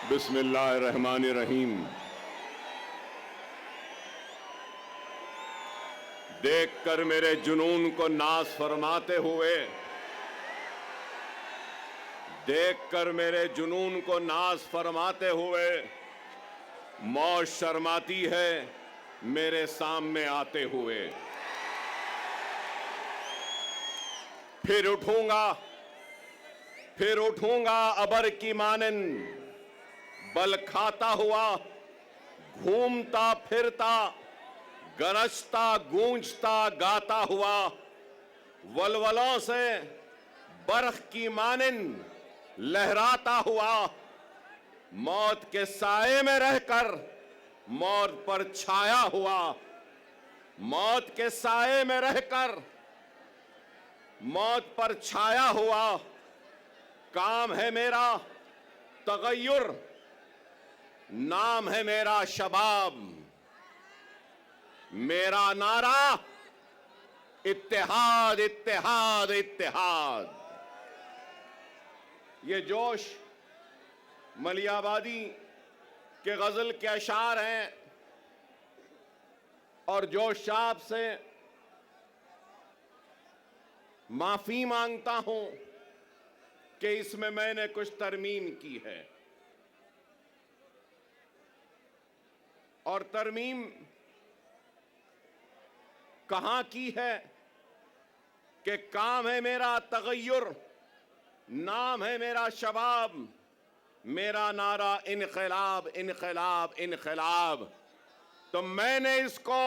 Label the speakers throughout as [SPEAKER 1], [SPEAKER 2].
[SPEAKER 1] बिस्मिल्लाहिर्रहमानिर्रहीम। देखकर मेरे जुनून को नाज फरमाते हुए, देखकर मेरे जुनून को नाज फरमाते हुए मौत शर्माती है मेरे सामने आते हुए। फिर उठूंगा अबर की मानन, बल खाता हुआ, घूमता फिरता, गरजता गूंजता गाता हुआ, वलवलों से बर्फ की मानन लहराता हुआ, मौत के साए में रहकर मौत पर छाया हुआ, मौत के साए में रहकर मौत पर छाया हुआ। काम है मेरा तगय्युर, नाम है मेरा शबाब, मेरा नारा इत्तेहाद इत्तेहाद इत्तेहाद। ये जोश मलियाबादी के गजल के अशार हैं और जोश साहब से माफी मांगता हूं कि इसमें मैंने कुछ तरमीम की है। और तरमीम कहां की है कि काम है मेरा तगय्युर, नाम है मेरा शबाब, मेरा नारा इनकलाब इनकलाब इनकलाब। तो मैंने इसको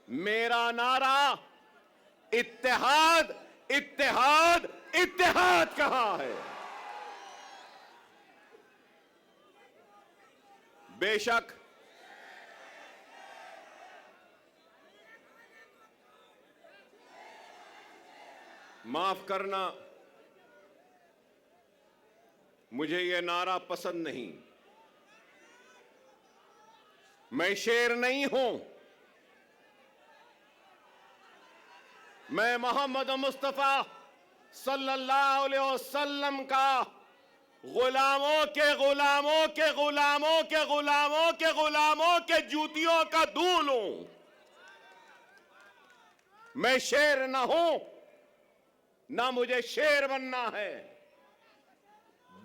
[SPEAKER 1] मेरा नारा इत्तेहाद इत्तेहाद इत्तेहाद कहा है। बेशक माफ करना, मुझे यह नारा पसंद नहीं। मैं शेर नहीं हूं, मैं मोहम्मद मुस्तफा सल्लल्लाहु अलैहि वसल्लम का गुलामों के गुलामों के गुलामों के गुलामों के गुलामों के जूतियों का दूल हूं। मैं शेर ना हूं, ना मुझे शेर बनना है।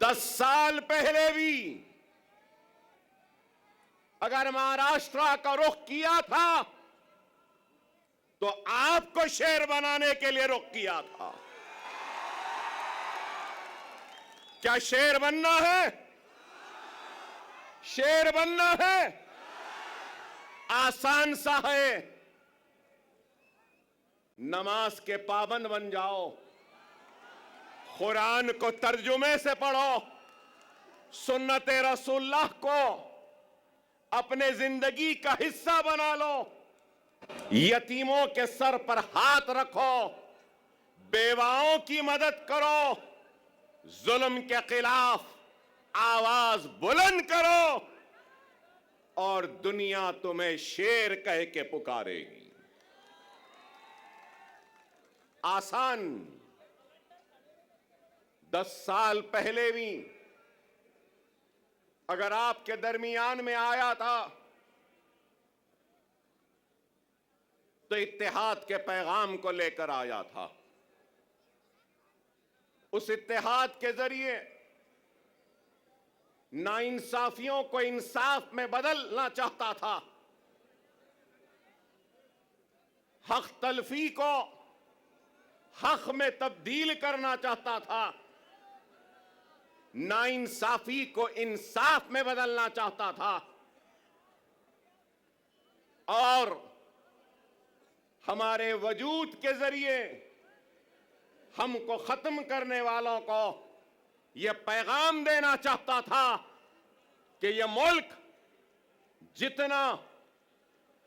[SPEAKER 1] 10 साल पहले भी अगर महाराष्ट्र का रुख किया था तो आपको शेर बनाने के लिए रुख किया था। क्या शेर बनना है? शेर बनना है आसान सा है। नमाज के पाबंद बन जाओ, कुरान को तर्जुमे से पढ़ो, सुन्नते रसूलुल्लाह को अपने जिंदगी का हिस्सा बना लो, यतीमों के सर पर हाथ रखो, बेवाओं की मदद करो, जुल्म के खिलाफ आवाज बुलंद करो और दुनिया तुम्हें शेर कह के पुकारेगी। आसान 10 साल पहले भी अगर आपके दरमियान में आया था तो इत्तेहाद के पैगाम को लेकर आया था। उस इत्तेहाद के जरिए नाइंसाफियों को इंसाफ में बदलना चाहता था, हक तलफी को हक में तब्दील करना चाहता था, नाइंसाफी को इंसाफ में बदलना चाहता था। और हमारे वजूद के जरिए हमको खत्म करने वालों को यह पैगाम देना चाहता था कि यह मुल्क जितना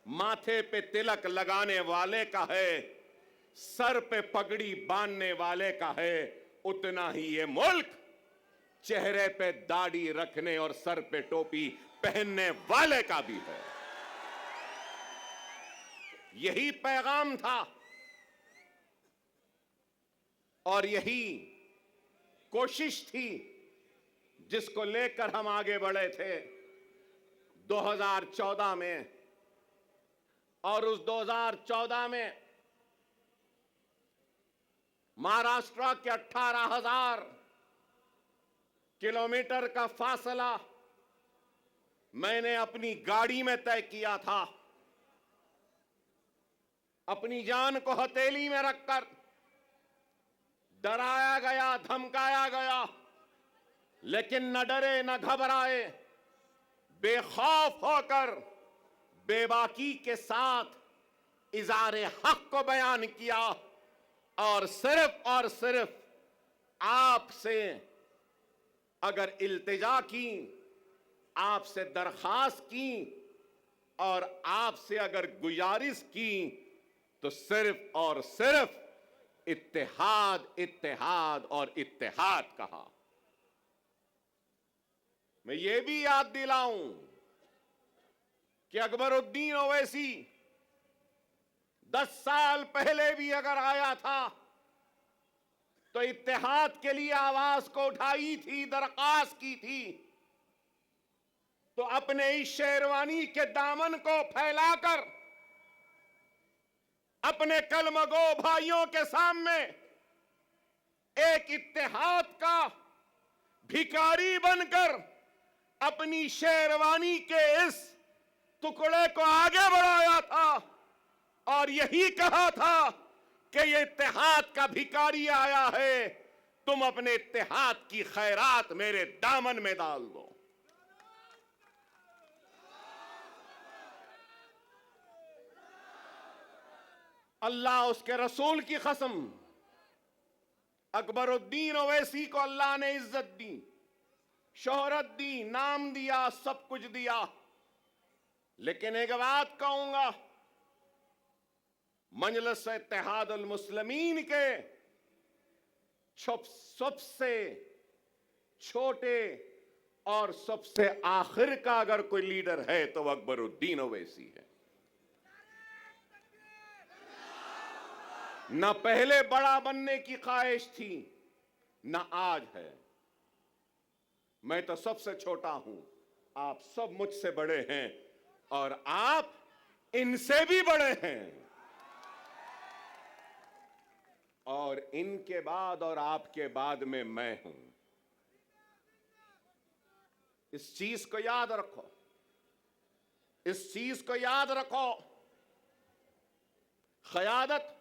[SPEAKER 1] माथे पे तिलक लगाने वाले का है, सर पे पगड़ी बांधने वाले का है, उतना ही यह मुल्क चेहरे पे दाढ़ी रखने और सर पे टोपी पहनने वाले का भी है। यही पैगाम था और यही कोशिश थी जिसको लेकर हम आगे बढ़े थे 2014 में, और उस 2014 में महाराष्ट्र के 18,000 किलोमीटर का फासला मैंने अपनी गाड़ी में तय किया था। अपनी जान को हथेली में रखकर डराया गया, धमकाया गया, लेकिन न डरे न घबराए, बेखौफ होकर बेबाकी के साथ इज़ारे हक को बयान किया और सिर्फ आपसे अगर इल्तिजा की, आपसे दरखास्त की और आपसे अगर गुजारिश की तो सिर्फ और सिर्फ इत्तेहाद, इत्तेहाद और इत्तेहाद कहा। मैं ये भी याद दिलाऊं कि अकबरुद्दीन ओवैसी 10 साल पहले भी अगर आया था तो इत्तेहाद के लिए आवाज को उठाई थी, दरखास्त की थी। तो अपने इस शेरवानी के दामन को फैलाकर अपने कलमगो भाइयों के सामने एक इत्तेहाद का भिखारी बनकर अपनी शेरवानी के इस टुकड़े को आगे बढ़ाया था और यही कहा था कि ये इत्तेहाद का भिखारी आया है, तुम अपने इत्तेहाद की खैरात मेरे दामन में डाल दो। अल्लाह उसके रसूल की कसम, अकबरुद्दीन ओवैसी को अल्लाह ने इज्जत दी, शोहरत दी, नाम दिया, सब कुछ दिया। लेकिन एक बात कहूंगा, मजलिस इत्तेहादुल मुस्लिमीन के सबसे छोटे और सबसे आखिर का अगर कोई लीडर है तो वह अकबरुद्दीन ओवैसी है। न पहले बड़ा बनने की ख्वाहिश थी, न आज है। मैं तो सबसे छोटा हूं, आप सब मुझसे बड़े हैं और आप इनसे भी बड़े हैं। और इनके बाद और आपके बाद में मैं हूं। इस चीज को याद रखो, इस चीज को याद रखो। क़यादत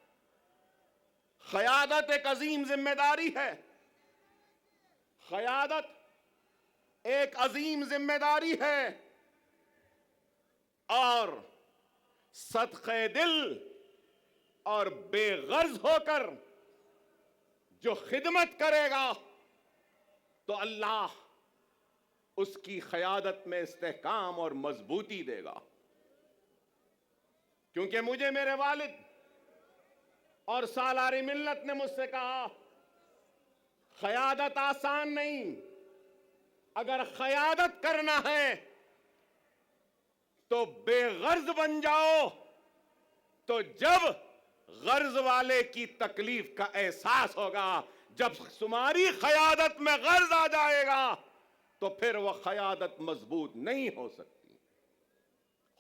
[SPEAKER 1] एक अजीम जिम्मेदारी है। क़यादत एक अजीम जिम्मेदारी है और सदक़े दिल और बेगर्ज होकर जो खिदमत करेगा तो अल्लाह उसकी क़यादत में इस्तेहकाम और मजबूती देगा। क्योंकि मुझे मेरे वालिद और सालारी मिल्लत ने मुझसे कहा, क़यादत आसान नहीं, अगर क़यादत करना है तो बेगर्ज बन जाओ, तो जब गर्ज वाले की तकलीफ का एहसास होगा, जब तुम्हारी क़यादत में गर्ज आ जाएगा तो फिर वह क़यादत मजबूत नहीं हो सकती।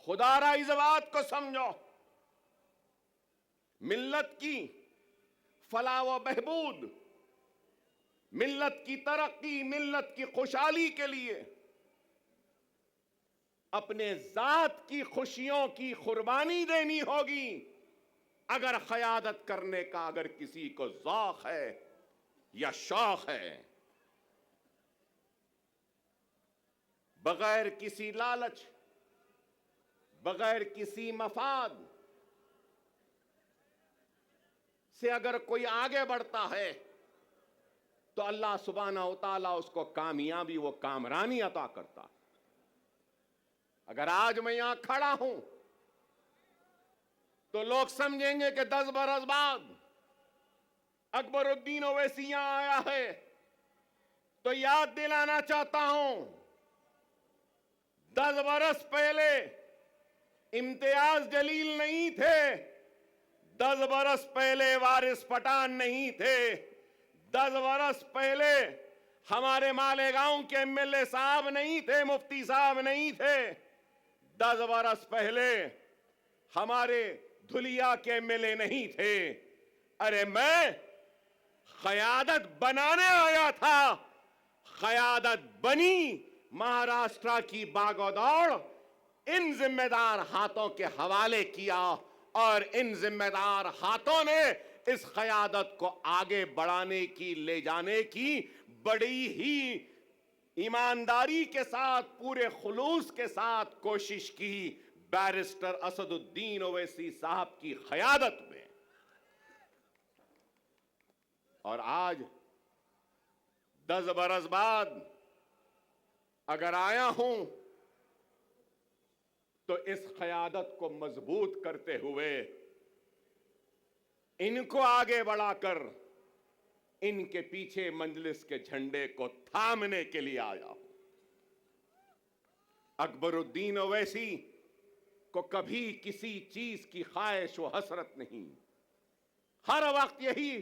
[SPEAKER 1] खुदारा इस बात को समझो, मिल्लत की फलाह व बहबूद, मिल्लत की तरक्की, मिल्लत की खुशहाली के लिए अपने जात की खुशियों की कुर्बानी देनी होगी। अगर क़यादत करने का अगर किसी को ज़ौक़ है या शौक़ है, बगैर किसी लालच, बगैर किसी मफाद से अगर कोई आगे बढ़ता है तो अल्लाह सुब्हानहू व तआला उसको कामयाबी, वो कामरानी अता करता। अगर आज मैं यहां खड़ा हूं तो लोग समझेंगे कि 10 बरस बाद अकबरुद्दीन ओवैसी यहां आया है। तो याद दिलाना चाहता हूं, 10 बरस पहले इम्तियाज जलील नहीं थे, 10 बरस पहले वारिस पठान नहीं थे, 10 बरस पहले हमारे मालेगांव के एमएलए साहब नहीं थे, मुफ्ती साहब नहीं थे। 10 बरस पहले हमारे धुलिया के एमएलए नहीं थे। अरे मैं क़यादत बनाने आया था, क़यादत बनी, महाराष्ट्र की बागोदौड़ इन जिम्मेदार हाथों के हवाले किया और इन जिम्मेदार हाथों ने इस क़यादत को आगे बढ़ाने की, ले जाने की बड़ी ही ईमानदारी के साथ, पूरे खुलूस के साथ कोशिश की बैरिस्टर असदुद्दीन ओवैसी साहब की क़यादत में। और आज 10 बरस बाद अगर आया हूं तो इस क़यादत को मजबूत करते हुए, इनको आगे बढ़ाकर इनके पीछे मजलिस के झंडे को थामने के लिए आया हूं। अकबरुद्दीन ओवैसी को कभी किसी चीज की ख्वाहिश व हसरत नहीं, हर वक्त यही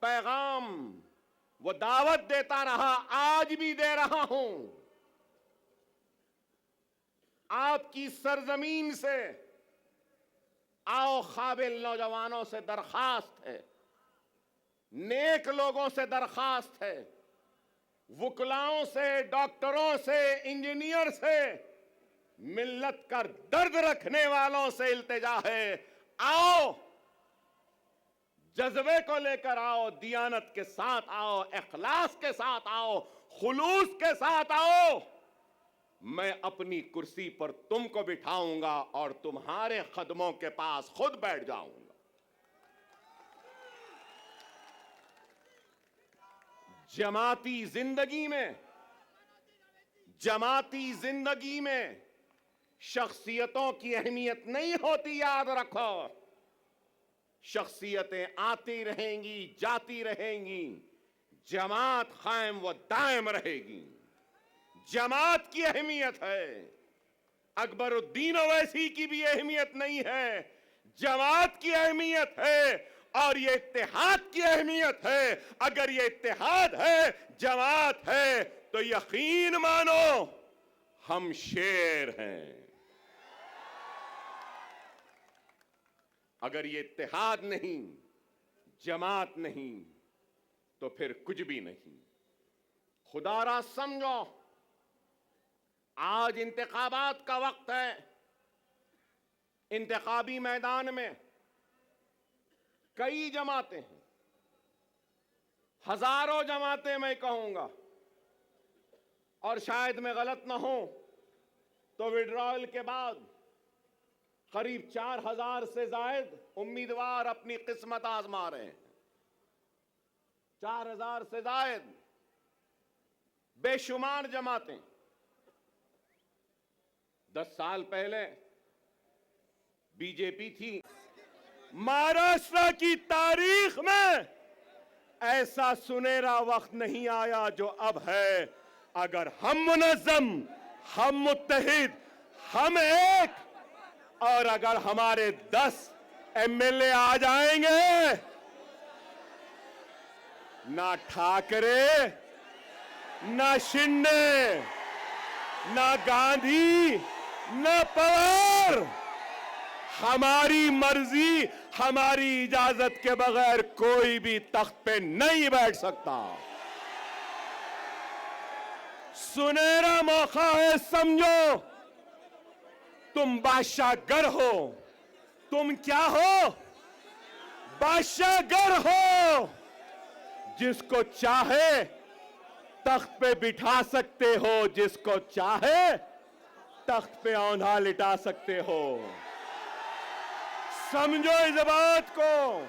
[SPEAKER 1] पैगाम वो दावत देता रहा, आज भी दे रहा हूं। आपकी सरजमीन से आओ, काबिल नौजवानों से दरखास्त है, नेक लोगों से दरखास्त है, वुकलाओं से, डॉक्टरों से, इंजीनियर से, मिल्लत का दर्द रखने वालों से इल्तिजा है, आओ, जज्बे को लेकर आओ, दियानत के साथ आओ, इखलास के साथ आओ, खुलूस के साथ आओ। मैं अपनी कुर्सी पर तुमको बिठाऊंगा और तुम्हारे कदमों के पास खुद बैठ जाऊंगा। जमाती जिंदगी में शख्सियतों की अहमियत नहीं होती, याद रखो। शख्सियतें आती रहेंगी, जाती रहेंगी, जमात कायम व दायम रहेगी। जमात की अहमियत है, अकबरुद्दीन ओवैसी की भी अहमियत नहीं है, जमात की अहमियत है और ये इत्तेहाद की अहमियत है। अगर ये इत्तेहाद है, जमात है, तो यकीन मानो हम शेर हैं। अगर ये इत्तेहाद नहीं, जमात नहीं, तो फिर कुछ भी नहीं। खुदारा समझो, आज इंतखाबात का वक्त है। इंतखाबी मैदान में कई जमातें हैं, हजारों जमातें मैं कहूंगा, और शायद मैं गलत ना हूं तो विड्रॉयल के बाद करीब 4000 से जायद उम्मीदवार अपनी किस्मत आजमा रहे हैं। 4000 से जायद बेशुमार जमातें। 10 साल पहले बीजेपी थी। महाराष्ट्र की तारीख में ऐसा सुनहरा वक्त नहीं आया जो अब है। अगर हम मुनज़्ज़म, हम मुत्तहिद, हम एक, और अगर हमारे 10 एमएलए आ जाएंगे, ना ठाकरे, ना शिंदे, ना गांधी, ना पवार, हमारी मर्जी, हमारी इजाजत के बगैर कोई भी तख्त पे नहीं बैठ सकता। सुनहरा मौका है, समझो। तुम बादशाहगर हो। तुम क्या हो? बादशाहगर हो। जिसको चाहे तख्त पे बिठा सकते हो, जिसको चाहे तख्त पे औंधा लिटा सकते हो। समझो इस बात को।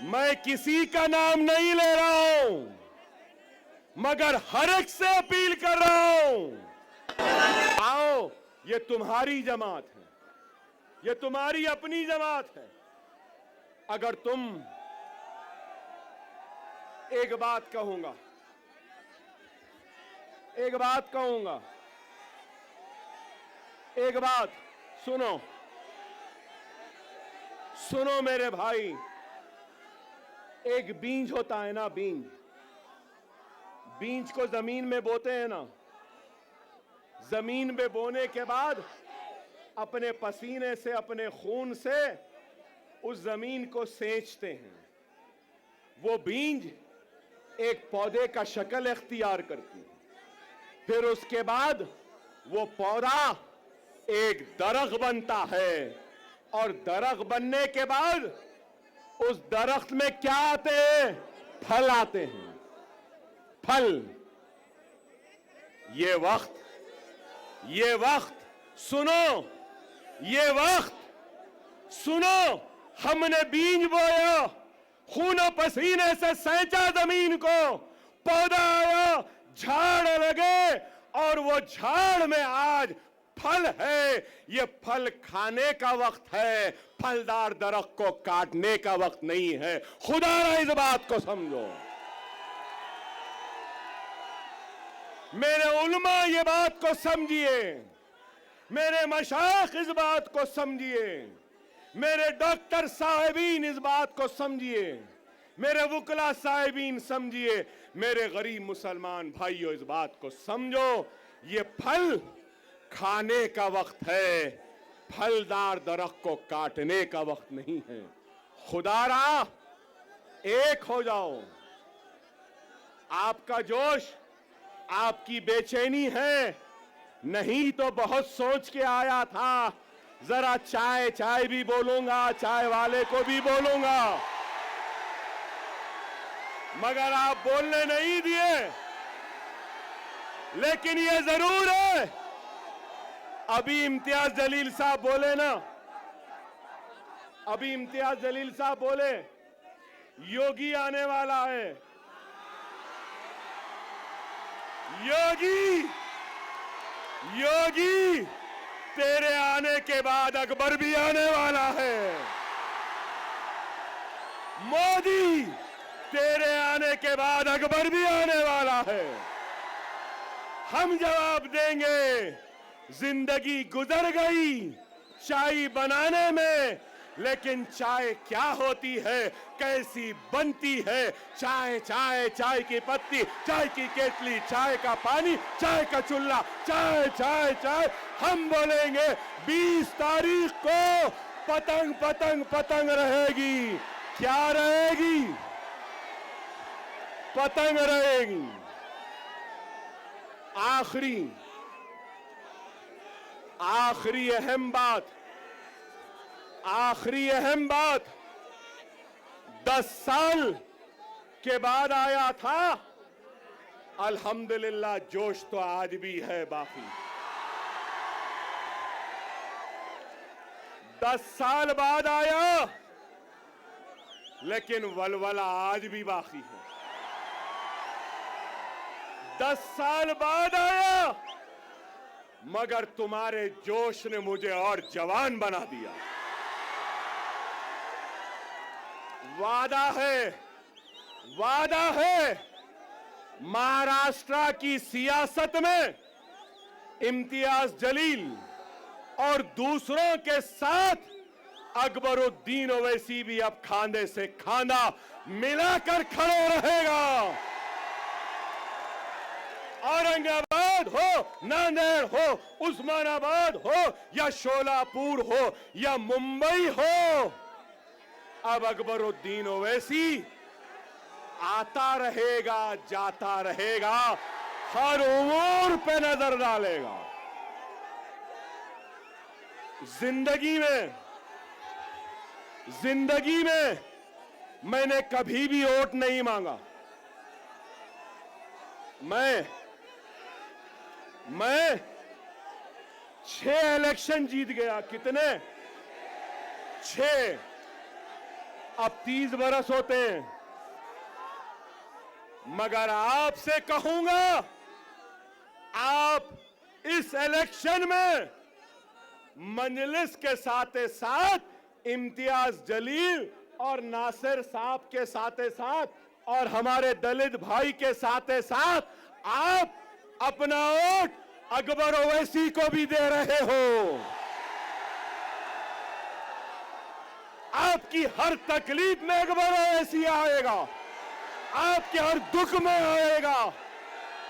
[SPEAKER 1] मैं किसी का नाम नहीं ले रहा हूं, मगर हर एक से अपील कर रहा हूं, आओ, ये तुम्हारी जमात है, ये तुम्हारी अपनी जमात है। अगर तुम, एक बात कहूंगा, एक बात सुनो मेरे भाई। एक बीज होता है ना, बीज, बीज को जमीन में बोते हैं ना, जमीन में बोने के बाद अपने पसीने से, अपने खून से उस जमीन को सेंचते हैं। वो बीज एक पौधे का शक्ल इख्तियार करती है। फिर उसके बाद वो पौधा एक दरख्त बनता है, और दरख्त बनने के बाद उस दरख्त में क्या आते हैं? फल आते हैं। फल। ये वक्त सुनो, ये वक्त सुनो, हमने बीज बोया, खून पसीने से सेंचा जमीन को, पौधा आया, झाड़ लगे, और वो झाड़ में आज फल है। ये फल खाने का वक्त है, फलदार दरख्त को काटने का वक्त नहीं है। खुदा इस बात को समझो। मेरे उलमा ये बात को समझिए, मेरे मशाइख इस बात को समझिए, मेरे डॉक्टर साहिबीन इस बात को समझिए, मेरे वकला साहिबीन समझिए, मेरे गरीब मुसलमान भाइयों इस बात को समझो। ये फल खाने का वक्त है, फलदार दरख्त को काटने का वक्त नहीं है। खुदारा एक हो जाओ। आपका जोश, आपकी बेचैनी है, नहीं तो बहुत सोच के आया था, जरा चाय भी बोलूंगा, चाय वाले को भी बोलूंगा, मगर आप बोलने नहीं दिए। लेकिन ये जरूर है, अभी इम्तियाज जलील साहब बोले ना, अभी इम्तियाज जलील साहब बोले योगी आने वाला है। योगी तेरे आने के बाद अकबर भी आने वाला है। मोदी तेरे आने के बाद अकबर भी आने वाला है। हम जवाब देंगे, जिंदगी गुजर गई चाय बनाने में, लेकिन चाय क्या होती है, कैसी बनती है? चाय की पत्ती, चाय की केतली, चाय का पानी, चाय का चूल्हा, चाय। हम बोलेंगे 20 तारीख को पतंग रहेगी। क्या रहेगी? पतंग रहेगी। आखिरी अहम बात 10 साल के बाद आया था, अल्हम्दुलिल्लाह जोश तो आज भी है बाकी। 10 साल बाद आया, लेकिन वलवला आज भी बाकी है। 10 साल बाद आया, मगर तुम्हारे जोश ने मुझे और जवान बना दिया। वादा है महाराष्ट्र की सियासत में इम्तियाज जलील और दूसरों के साथ अकबरुद्दीन ओवैसी भी अब खांधे से खांधा मिलाकर खड़े रहेगा। औरंगाबाद हो, नांदेड़ हो, उस्मानाबाद हो, या शोलापुर हो, या मुंबई हो, अब अकबरुद्दीन ओवैसी आता रहेगा, जाता रहेगा, हर उमूर पे नजर डालेगा। जिंदगी में मैंने कभी भी वोट नहीं मांगा। मैं 6 इलेक्शन जीत गया। कितने? 6। अब 30 बरस होते हैं। मगर आपसे कहूंगा, आप इस इलेक्शन में मजलिस के साथ इम्तियाज जलील और नासिर साहब के साथ और हमारे दलित भाई के साथ आप अपना वोट अकबर ओवैसी को भी दे रहे हो। आपकी हर तकलीफ में अकबर ओवैसी आएगा, आपके हर दुख में आएगा,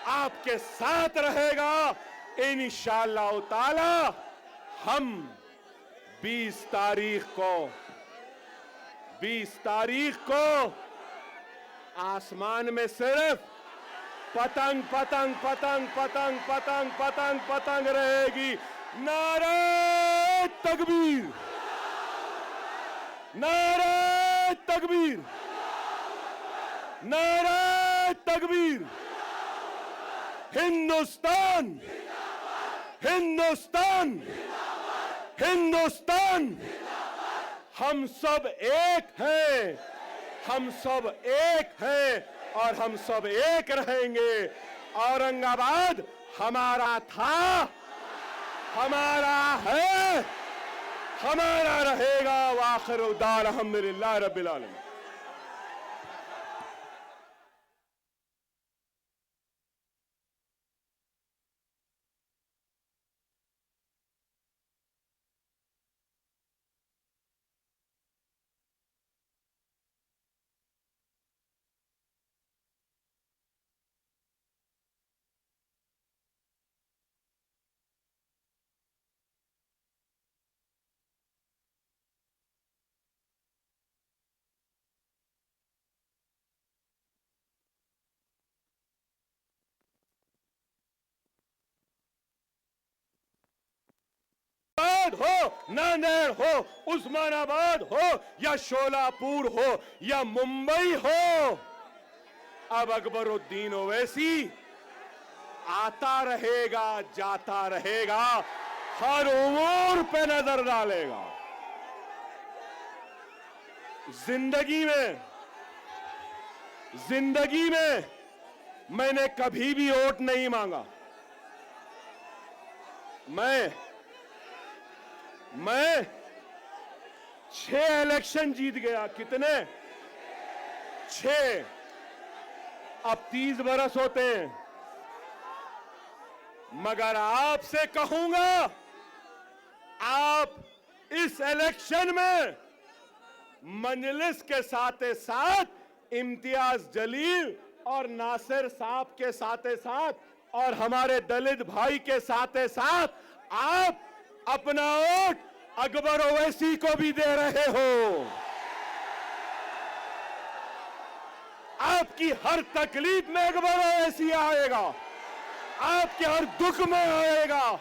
[SPEAKER 1] आपके साथ रहेगा। इंशाअल्लाह ताला हम 20 तारीख को आसमान में सिर्फ पतंग पतंग पतंग पतंग पतंग पतंग पतंग रहेगी। नारे तकबीर, नारे तकबीर, नारे तकबीर। हिंदुस्तान, हिंदुस्तान, हिंदुस्तान। हम सब एक हैं, हम सब एक हैं और हम सब एक रहेंगे। औरंगाबाद हमारा था, हमारा है, हमारा रहेगा। वाखिर दार अल्हम्दुलिल्लाह रब्बिल आलमीन। हो, नांदेड़ हो, उस्मानाबाद हो या शोलापुर हो या मुंबई हो, अब अकबरुद्दीन ओवैसी आता रहेगा, जाता रहेगा, हर उमूर पे नजर डालेगा। जिंदगी में मैंने कभी भी वोट नहीं मांगा। मैं 6 इलेक्शन जीत गया। कितने? 6। अब 30 बरस होते हैं। मगर आपसे कहूंगा, आप इस इलेक्शन में मजलिस के साथ साथ इम्तियाज जलील और नासिर साहब के साथ और हमारे दलित भाई के साथ आप अपना वोट अकबर ओवैसी को भी दे रहे हो। आपकी हर तकलीफ में अकबर ओवैसी आएगा, आपके हर दुख में आएगा,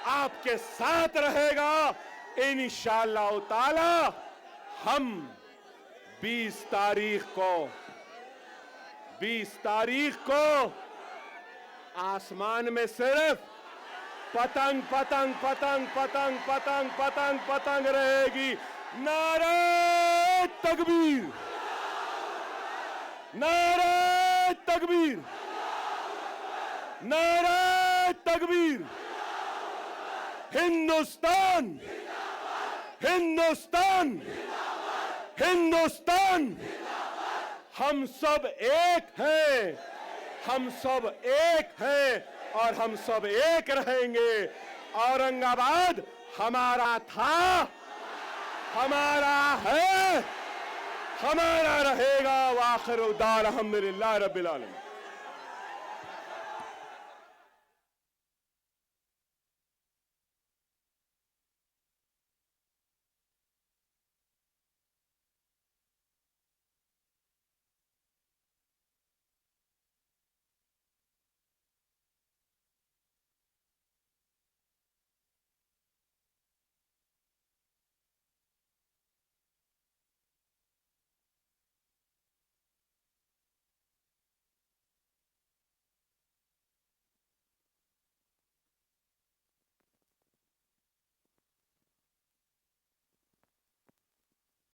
[SPEAKER 1] आपके साथ रहेगा। इंशाअल्लाह ताला हम 20 तारीख को आसमान में सिर्फ पतंग पतंग पतंग पतंग पतंग पतंग पतंग रहेगी। नारे तकबीर, नारे तकबीर, नारे तकबीर। हिंदुस्तान, हिंदुस्तान, हिंदुस्तान। हम सब एक हैं, हम सब एक हैं और हम सब एक रहेंगे। औरंगाबाद हमारा था, हमारा है, हमारा रहेगा। वाखिर दार अल्हम्दुलिल्लाह रब्बिल आलमीन।